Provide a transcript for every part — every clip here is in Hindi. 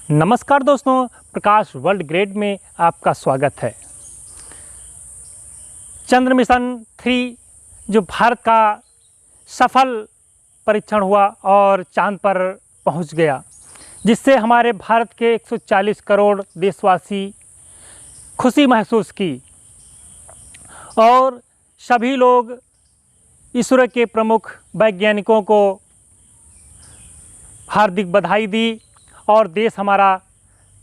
नमस्कार दोस्तों, प्रकाश वर्ल्ड ग्रेड में आपका स्वागत है। चंद्र मिशन 3 जो भारत का सफल परीक्षण हुआ और चांद पर पहुंच गया, जिससे हमारे भारत के 140 करोड़ देशवासी खुशी महसूस की और सभी लोग इसरो के प्रमुख वैज्ञानिकों को हार्दिक बधाई दी और देश हमारा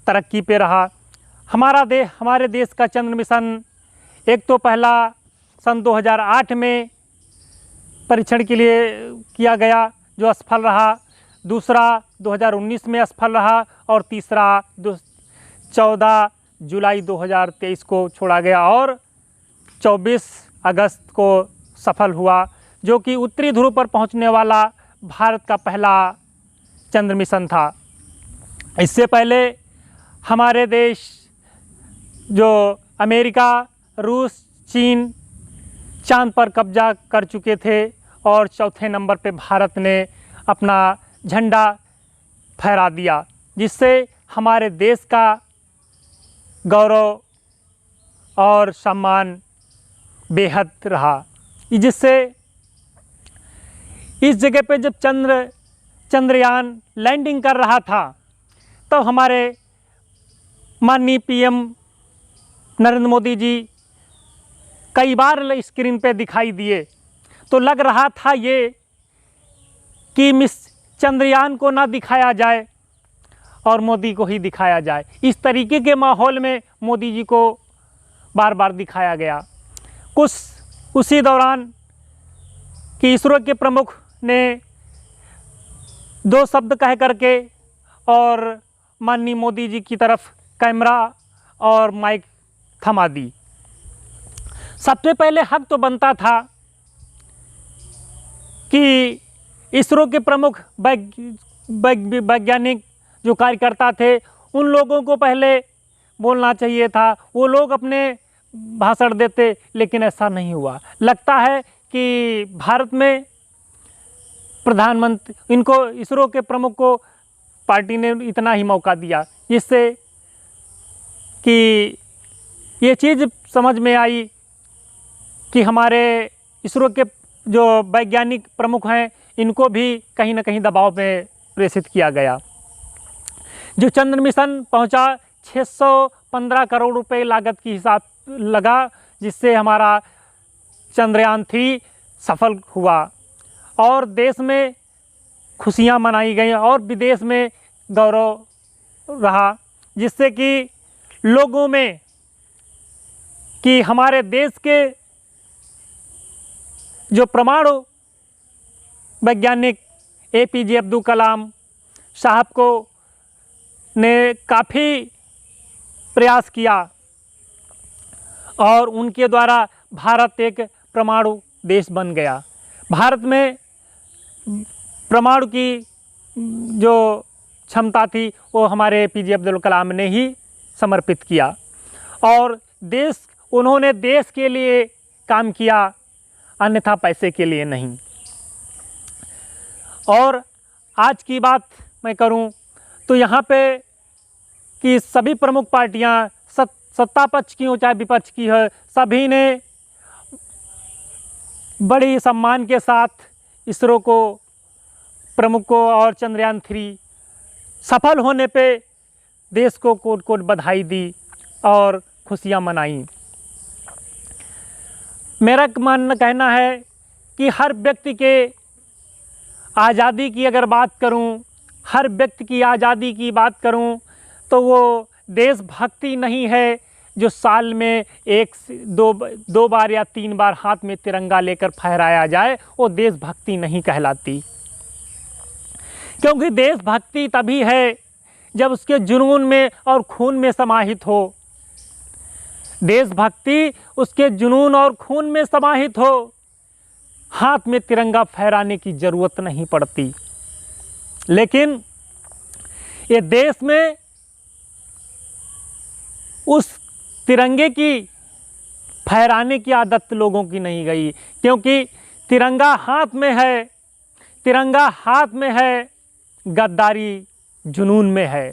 तरक्की पे रहा। हमारे देश का चंद्र मिशन एक तो पहला सन 2008 में परीक्षण के लिए किया गया जो असफल रहा, दूसरा 2019 में असफल रहा और तीसरा 14 जुलाई 2023 को छोड़ा गया और 24 अगस्त को सफल हुआ, जो कि उत्तरी ध्रुव पर पहुंचने वाला भारत का पहला चंद्र मिशन था। इससे पहले हमारे देश जो अमेरिका, रूस, चीन चांद पर कब्जा कर चुके थे और चौथे नंबर पे भारत ने अपना झंडा फहरा दिया, जिससे हमारे देश का गौरव और सम्मान बेहद रहा। जिससे इस जगह पे जब चंद्रयान लैंडिंग कर रहा था तो हमारे माननीय पीएम नरेंद्र मोदी जी कई बार स्क्रीन पे दिखाई दिए, तो लग रहा था ये कि चंद्रयान को ना दिखाया जाए और मोदी को ही दिखाया जाए। इस तरीके के माहौल में मोदी जी को बार बार दिखाया गया। कुछ उसी दौरान कि इसरो के प्रमुख ने 2 शब्द कह करके और माननीय मोदी जी की तरफ कैमरा और माइक थमा दी। सबसे पहले हक तो बनता था कि इसरो के प्रमुख वैज्ञानिक जो कार्यकर्ता थे उन लोगों को पहले बोलना चाहिए था, वो लोग अपने भाषण देते, लेकिन ऐसा नहीं हुआ। लगता है कि भारत में प्रधानमंत्री इनको इसरो के प्रमुख को पार्टी ने इतना ही मौका दिया, जिससे कि ये चीज़ समझ में आई कि हमारे इसरो के जो वैज्ञानिक प्रमुख हैं इनको भी कहीं ना कहीं दबाव में प्रेषित किया गया। जो चंद्र मिशन पहुंचा 615 करोड़ रुपए लागत की हिसाब लगा, जिससे हमारा चंद्रयान 3 सफल हुआ और देश में खुशियां मनाई गई और विदेश में गौरव रहा, जिससे कि लोगों में कि हमारे देश के जो परमाणु वैज्ञानिक APJ अब्दुल कलाम साहब को ने काफ़ी प्रयास किया और उनके द्वारा भारत एक परमाणु देश बन गया। भारत में परमाणु की जो क्षमता थी वो हमारे APJ अब्दुल कलाम ने ही समर्पित किया और उन्होंने देश के लिए काम किया, अन्यथा पैसे के लिए नहीं। और आज की बात मैं करूं तो यहाँ पे कि सभी प्रमुख पार्टियां सत्ता पक्ष की हो चाहे विपक्ष की हो, सभी ने बड़ी सम्मान के साथ इसरो को प्रमुख को और चंद्रयान 3 सफल होने पे देश को कोट बधाई दी और खुशियां मनाई। मेरा कहना है कि हर व्यक्ति के आज़ादी की अगर बात करूं, हर व्यक्ति की आज़ादी की बात करूं तो वो देशभक्ति नहीं है जो साल में दो बार या 3 बार हाथ में तिरंगा लेकर फहराया जाए, वो देशभक्ति नहीं कहलाती। क्योंकि देशभक्ति तभी है जब उसके जुनून में और खून में समाहित हो। देशभक्ति उसके जुनून और खून में समाहित हो, हाथ में तिरंगा फहराने की ज़रूरत नहीं पड़ती। लेकिन ये देश में उस तिरंगे की फहराने की आदत लोगों की नहीं गई, क्योंकि तिरंगा हाथ में है, तिरंगा हाथ में है, गद्दारी जुनून में है।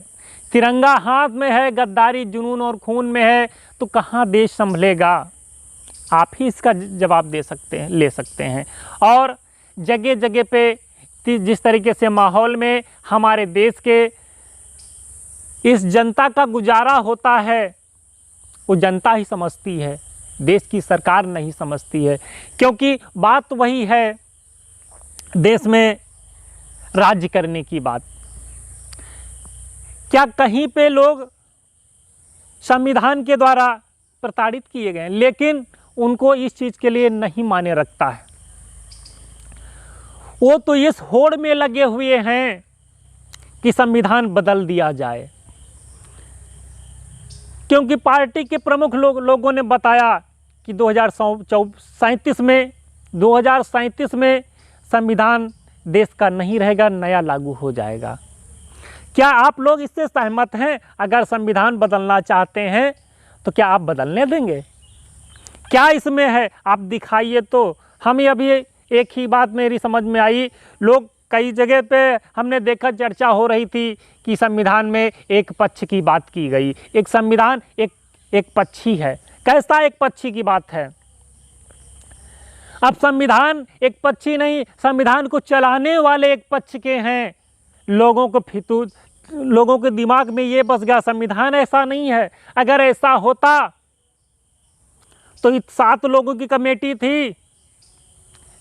तिरंगा हाथ में है, गद्दारी जुनून और खून में है, तो कहाँ देश संभलेगा? आप ही इसका जवाब दे सकते हैं, ले सकते हैं। और जगह जगह पे जिस तरीके से माहौल में हमारे देश के इस जनता का गुजारा होता है, वो जनता ही समझती है, देश की सरकार नहीं समझती है। क्योंकि बात वही है, देश में राज्य करने की बात। क्या कहीं पे लोग संविधान के द्वारा प्रताड़ित किए गए, लेकिन उनको इस चीज़ के लिए नहीं माने रखता है। वो तो इस होड़ में लगे हुए हैं कि संविधान बदल दिया जाए, क्योंकि पार्टी के प्रमुख लोगों ने बताया कि 2037 में संविधान देश का नहीं रहेगा, नया लागू हो जाएगा। क्या आप लोग इससे सहमत हैं? अगर संविधान बदलना चाहते हैं तो क्या आप बदलने देंगे? क्या इसमें है? आप दिखाइए। तो हम अभी एक ही बात मेरी समझ में आई, लोग कई जगह पे हमने देखा चर्चा हो रही थी कि संविधान में एक पक्ष की बात की गई। एक संविधान एक पक्षी है। कैसा एक पक्षी की बात है? अब संविधान एक पक्षी नहीं, संविधान को चलाने वाले एक पक्ष के हैं। लोगों के दिमाग में ये बस गया, संविधान ऐसा नहीं है। अगर ऐसा होता तो 7 लोगों की कमेटी थी,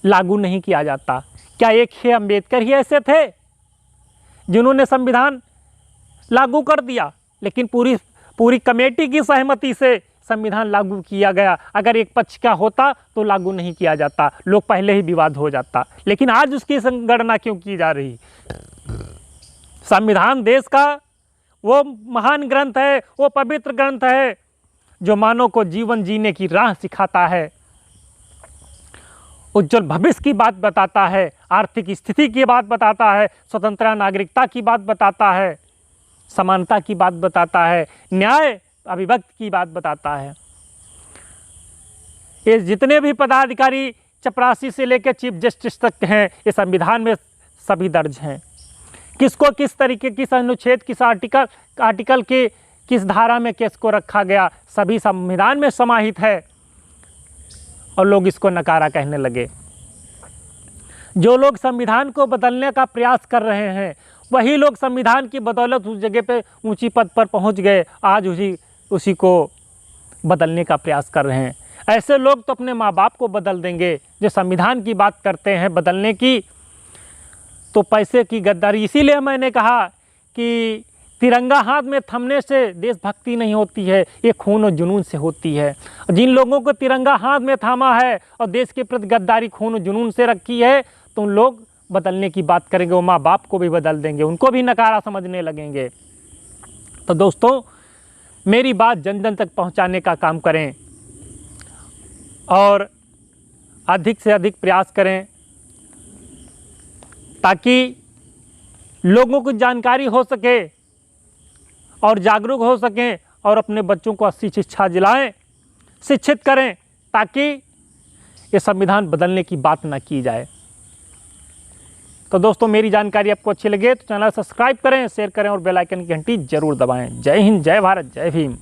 लागू नहीं किया जाता। क्या एक ही अम्बेडकर ही ऐसे थे जिन्होंने संविधान लागू कर दिया? लेकिन पूरी कमेटी की सहमति से संविधान लागू किया गया। अगर एक पक्ष का होता तो लागू नहीं किया जाता, लोग पहले ही विवाद हो जाता। लेकिन आज उसकी संगणना क्यों की जा रही? संविधान देश का वो महान ग्रंथ है, वो पवित्र ग्रंथ है जो मानव को जीवन जीने की राह सिखाता है, उज्जवल भविष्य की बात बताता है, आर्थिक स्थिति की बात बताता है, स्वतंत्रता नागरिकता की बात बताता है, समानता की बात बताता है, न्याय अभिव्यक्ति की बात बताता है। ये जितने भी पदाधिकारी चपरासी से लेकर चीफ जस्टिस तक हैं, ये संविधान में सभी दर्ज हैं। किसको किस तरीके, किस अनुच्छेद, किस आर्टिकल के किस धारा में किसको रखा गया, सभी संविधान में समाहित है। और लोग इसको नकारा कहने लगे। जो लोग संविधान को बदलने का प्रयास कर रहे हैं, वही लोग संविधान की बदौलत उस जगह पे ऊंची पद पर पहुंच गए, आज उसी को बदलने का प्रयास कर रहे हैं। ऐसे लोग तो अपने माँ बाप को बदल देंगे जो संविधान की बात करते हैं बदलने की। तो पैसे की गद्दारी। इसीलिए मैंने कहा कि तिरंगा हाथ में थमने से देशभक्ति नहीं होती है, ये खून और जुनून से होती है। जिन लोगों को तिरंगा हाथ में थामा है और देश के प्रति गद्दारी खून और जुनून से रखी है, तो उन लोग बदलने की बात करेंगे, वो माँ बाप को भी बदल देंगे, उनको भी नकारा समझने लगेंगे। तो दोस्तों, मेरी बात जन जन तक पहुंचाने का काम करें और अधिक से अधिक प्रयास करें ताकि लोगों को जानकारी हो सके और जागरूक हो सकें और अपने बच्चों को अच्छी शिक्षा दिलाएं, शिक्षित करें, ताकि ये संविधान बदलने की बात ना की जाए। तो दोस्तों, मेरी जानकारी आपको अच्छी लगे तो चैनल सब्सक्राइब करें, शेयर करें और बेल आइकन की घंटी जरूर दबाएं। जय हिंद, जय भारत, जय भीम।